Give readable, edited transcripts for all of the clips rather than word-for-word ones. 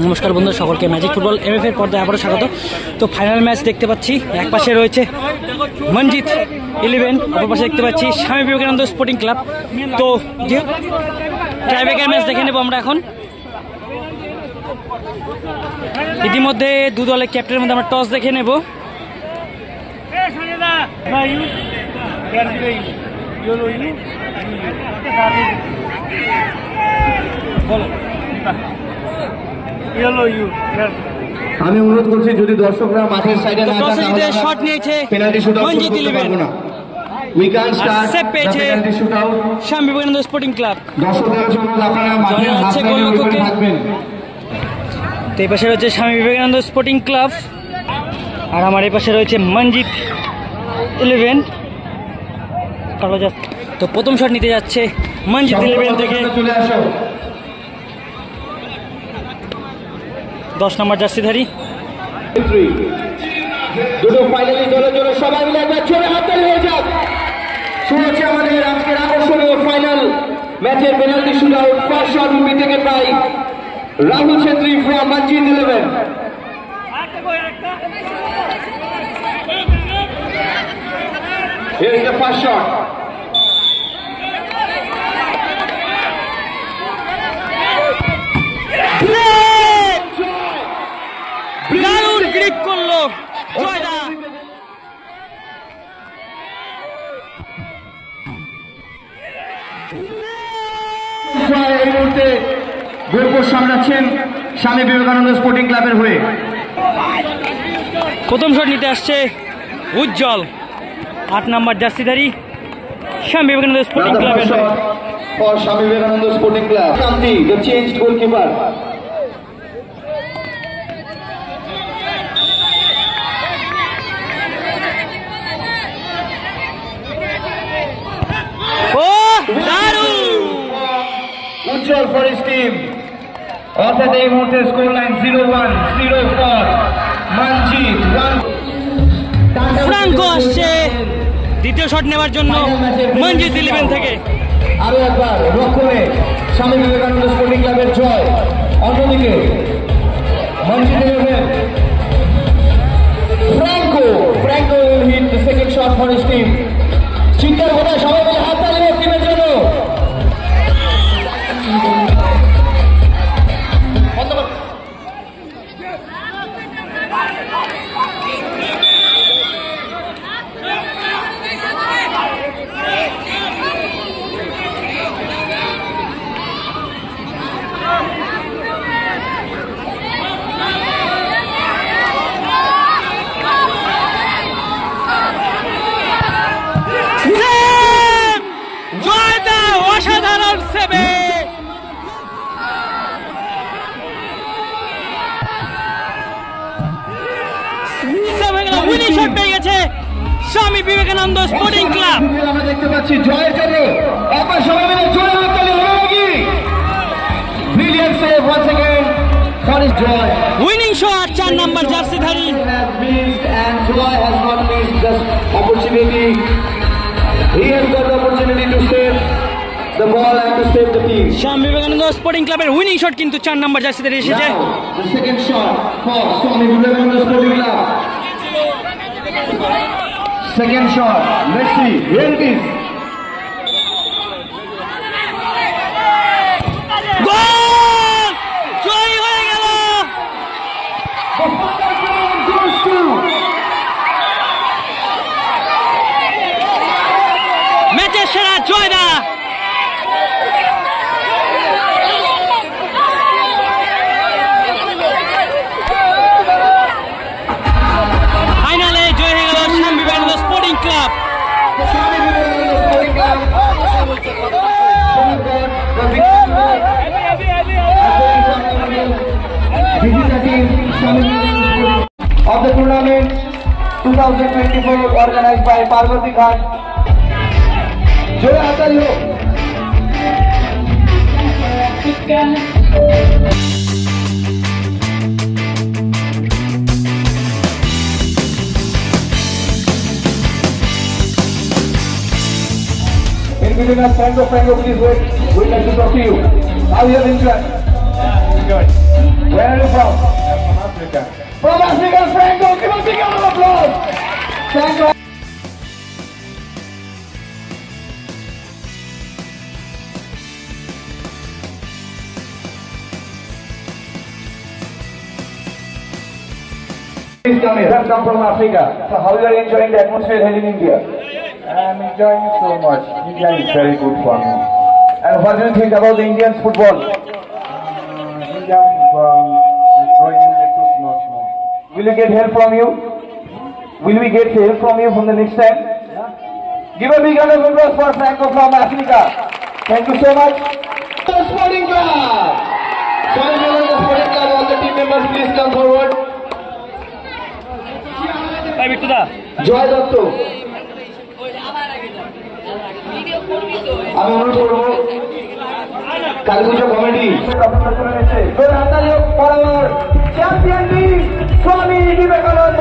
নমস্কার বন্ধু, সকলকে ম্যাজিক ফুটবল এমএফ এর পর্দায় আবারও স্বাগত। তো ফাইনাল ম্যাচ দেখতে পাচ্ছি, এক পাশে রয়েছে মঞ্জিত 11, অপর পাশে দেখতে পাচ্ছি স্বামী বিবেকানন্দ স্পোর্টিং ক্লাব। তো টাইব্রেকার ম্যাচ দেখে নেব আমরা এখন। ইতিমধ্যে দু দলের ক্যাপ্টেনের মধ্যে আমরা টস দেখে নেব। আমি অনুরোধ করছি যদি দর্শকরা মাঠের সাইডে না থাকে শট নিয়েছে পেনাল্টি শুট আউট করতে পারবো না। We can start the penalty shoot out. Swami Vivekananda sporting club দর্শকদের জন্য আপনারা মাঠের হাতে থাকবেন। তো এই পাশে রয়েছে স্বামী বিবেকানন্দ স্পোর্টিং ক্লাব, আর আমার এই পাশে রয়েছে মঞ্জিত 11। তো প্রথম শট নিতে যাচ্ছে মঞ্জিত 11 থেকে 10 নম্বর জার্সিধারী। দুটো ফাইনালি দলের জন্য সবাই মিলে একবার জোরে হাততালি হয়ে যাক। শুরু হচ্ছে আমাদের আজকের আকর্ষণীয় ফাইনাল ম্যাচের penalty shootout. First shot will be taken by Rahul Chhetri from Manjit 11। Here is the first shot. দারুণ গ্রিপ করলো জয়দা। এই মুহূর্তে গোলপোস্ট সামলাচ্ছেন স্বামী বিবেকানন্দ স্পোর্টিং ক্লাবের হয়ে। প্রথম শট নিতে আসছে উজ্জ্বল 8 নম্বর জার্সিধারী স্বামী বিবেকানন্দ স্পোর্টিং ক্লাবের হয়ে। For Swami Vivekananda Sporting Club, Kamti, the changed goalkeeper. Oh, daru! Ujjwal for his team. Orthat ei muhurte scoreline 0-1, 0-4. Manjit 1. Franco আসছে দ্বিতীয় শট নেওয়ার জন্য মঞ্জিত 11 থেকে। আরো একবার রক্ষণে স্বামী বিবেকানন্দ স্পোর্টিং ক্লাবের জয়। অন্যদিকে Manjit 11, Franco will hit the second shot for his team. চিৎকার করে সবাই মিলে হাততালি হোক টিমের জন্য। অসাধারণ সেভে উইনিং শট পেয়ে গেছে স্বামী বিবেকানন্দ স্পোর্টিং ক্লাব। আমরা দেখতে পাচ্ছি জয়ের জন্য একবার সবাই মিলে জোরে হাততালি হবে নাকি? Brilliant save once again for his Joy. Winning shot 4 number জার্সিধারী। And Joy has not missed the opportunity. He has got the opportunity to save the ball and to save the team. Swami Vivekananda sporting ক্লাবের winning shot কিন্তু 4 number জার্সিধারী এসেছে। The second shot for Swami Vivekananda Sporting Club. Second shot. Let's see. Here it is. গোল! জয় হয়ে গেল। The final goal goes to ম্যাচের সেরা জয়দা। ফাইনালে জয় হয়ে গেল Swami Vivekananda sporting club. Swami Vivekananda Sporting Club. This is the team Swami Vivekananda of the tournament 2024 organized by Parvati Ghat. Joi Hatali ho. In between us, Franco, please wait. We'd like to talk to you. How you have enjoyed? Good. Where are you from? From Africa. From Africa, Franco. Give a big round of applause. Franco. Please come here. You come from Africa. So how you are enjoying the atmosphere here in India? I am enjoying it so much. India is very good for me. And what do you think about the Indian football? India football is going little small. Will you get help from you? Will we get help from you from the next time? Give a big round of applause for Franco from Africa. Thank you so much. The Sporting Club. Sorry, members of the Sporting Club, all the team members, please come forward. Joy Dutta, আমি অনুরোধ করবো Kali Puja committee champion team Swami Vivekananda.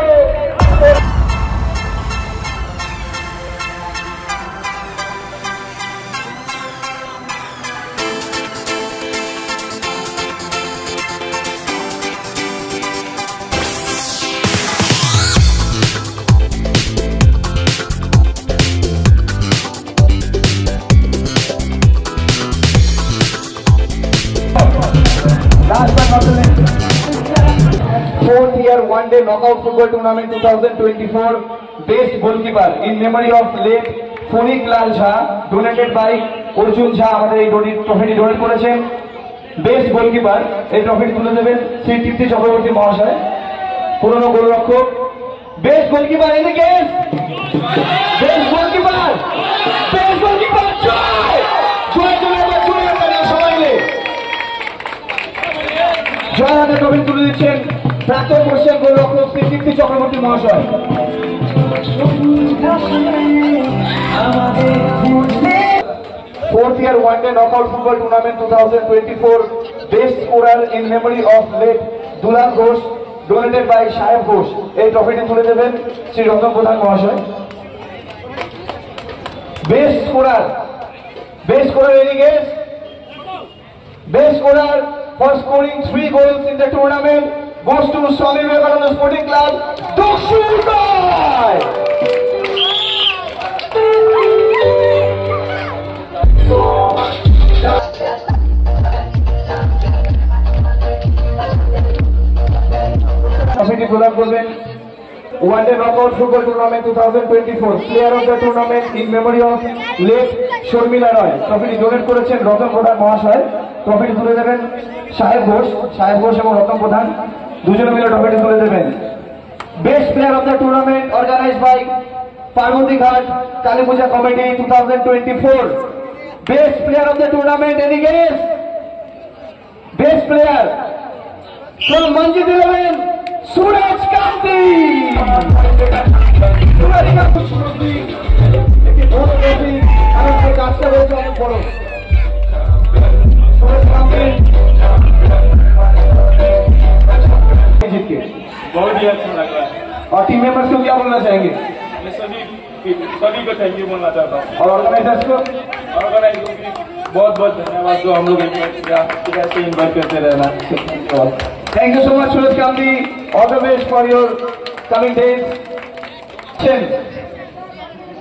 Fourth year one-day knockout football tournament 2024 best goalkeeper in memory of late Phonik Lal Jha, donated by Arjun Jha। আমাদের এই ট্রফিটি donate করেছেন। Best goalkeeper এই ট্রফিটি তুলে দেবেন শ্রী তৃপ্তি চক্রবর্তী মহাশয়, পুরনো গোলরক্ষক। বেস্ট গোলকিপার এদিকে, বেস্ট গোলকিপার, বেস্ট গোলকিপার জয় জয় জয় জয় সবাই মিলে জয় হাতে ট্রফি তুলে দিচ্ছেন প্রাক্তন বর্ষীয় গোলরক্ষক শ্রী তৃপ্তি চক্রবর্তী মহাশয়। Fourth year one-day knockout football tournament 2024 best scorer in memory of late Dulal Ghosh, donated by Shayab Ghosh। এই ট্রফিটি তুলে দেবেন শ্রী রতন প্রধান মহাশয়। বেস্ট স্কোরার এদিকে, best scorer for scoring 3 goals in the tournament goes to Swami Vivekananda Sporting Club, Dokshu Roy। ট্রফিটি প্রদান করবেন one-day knockout football tournament 2024 player of the tournament in memory of late Sharmila Roy. ট্রফিটি donate করেছেন রতন প্রধান মহাশয়। ট্রফিটি তুলে দেবেন সাহেব ঘোষ এবং রতন প্রধান দুজনে মিলে ট্রফিটি তুলে দেবেন। Best player of the tournament organised by Parbati Ghat Kali Puja committee 2024 best player of the tournament এদিকে, best player from Manjit 11 Suraj Kanti. কাজটা রয়েছে অনেক বড়। सूरज कांति बहुत ही अच्छा लग रहा है और टीम मेंबर्स को क्या बोलना चाहेंगे? मैं सभी को थैंक यू बोलना चाहता हूँ और ऑर्गेनाइजर्स को बहुत बहुत धन्यवाद जो हम लोग ऐसे इन्वाइट करते रहना। Thank you so much Suraj Kanti, all the best for your coming days.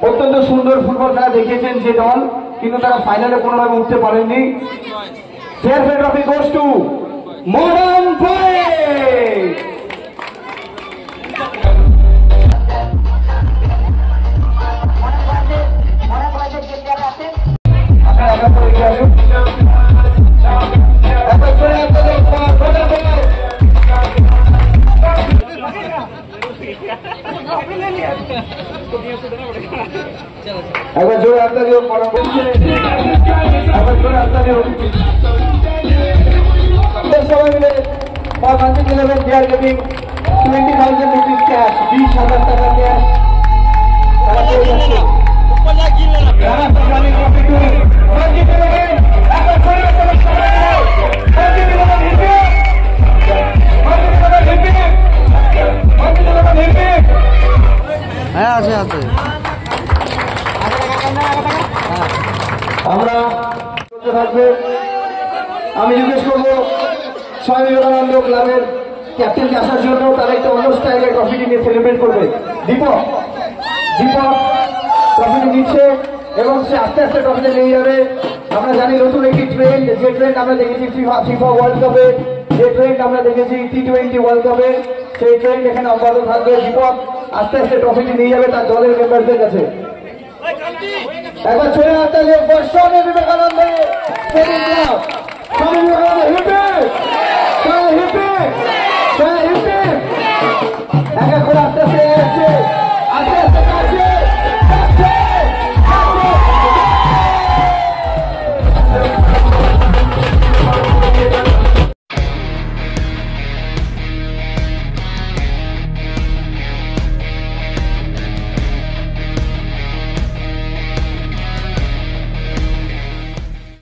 অত্যন্ত সুন্দর ফুটবল খেলা দেখিয়েছেন যে দল, কিন্তু তারা ফাইনালে কোনোভাবে উঠতে পারেননি। Fair play trophy goes to modern boys. একবার জোরে হাততালি হোক, একবার জোরে হাততালি হোক। সবাই মিলে for Manjit 11 they are giving 20,000 rupees cash, 20,000 টাকা ক্যাশ তারা পেয়ে যাচ্ছে। রানা সামনে ট্রফি টু Manjit 11, একবার জোরে হাততালি সবাই মিলে Manjit 11 হিপে, Manjit 11 হিপে, Manjit 11 হিপে। হ্যাঁ আছে আমরা চলতে থাকবে। আমি জিজ্ঞেস করবো স্বামী বিবেকানন্দ ক্লাবের ক্যাপ্টেনকে আসার জন্য তারা একটু অন্য স্টাইলে ট্রফিটি নিয়ে সেলিব্রেট করবে। দীপক ট্রফিটি নিচ্ছে এবং সে আস্তে আস্তে ট্রফিটি নিয়ে যাবে। আমরা জানি নতুন একটি ট্রেন্ড, যে ট্রেন্ড আমরা দেখেছি ফিফা ওয়ার্ল্ড কাপে, যে ট্রেন্ড আমরা দেখেছি T20 ওয়ার্ল্ড কাপে, সেই ট্রেন্ড এখানে অব্যাহত থাকবে। দীপক আস্তে আস্তে ট্রফিটি নিয়ে যাবে তার দলের মেম্বারদের কাছে। একবার ছেড়ে আসতে স্বামী বিবেকানন্দ স্পোর্টিং ক্লাব, স্বামী বিবেকানন্দ হিপে হিপে হিপে এক এক করে আস্তে আস্তে আসছে, আস্তে আস্তে